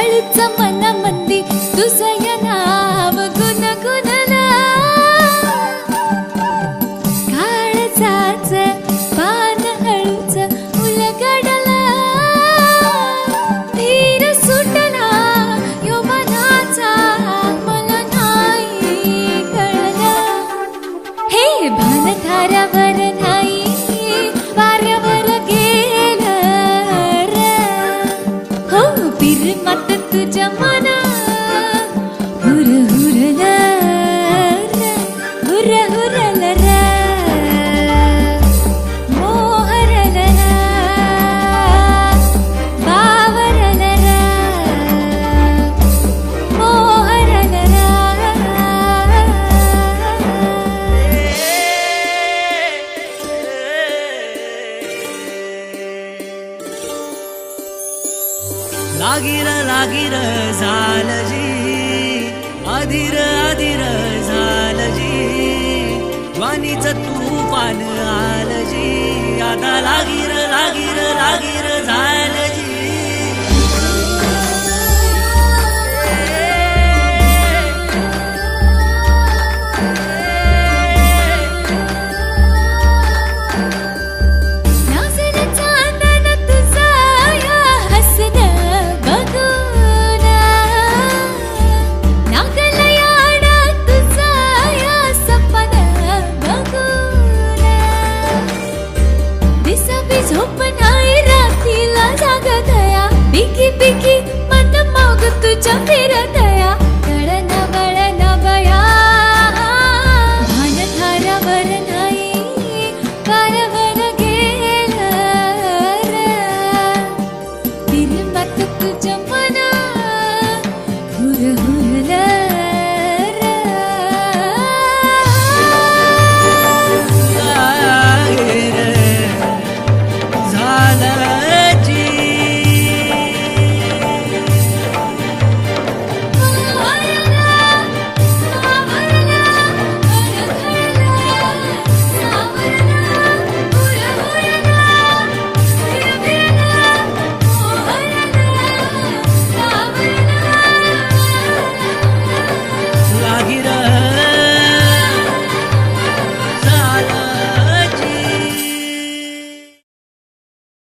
हळूच मनामंदी तुझं नाव गुणगुणला काळजाचं पान हळूच उलगडला धीर सुटला यौवनाचा मला नाही कळलं हे भान धारावर नाही वाऱ्यावर गेलं हो बिरमत तुझ्या मना हुर हुरला हुर हुरल मोहरल बावरल मोहरल लागीर लागीर झालं जी अधीर अधीर झालं जी ज्वानीचं तुफान आलं जी आता लागीर लागीर लागीर झालं जी झोप नाही रात्रीला जागतया बिकी बिकी मन मग तुझ्या फिरतया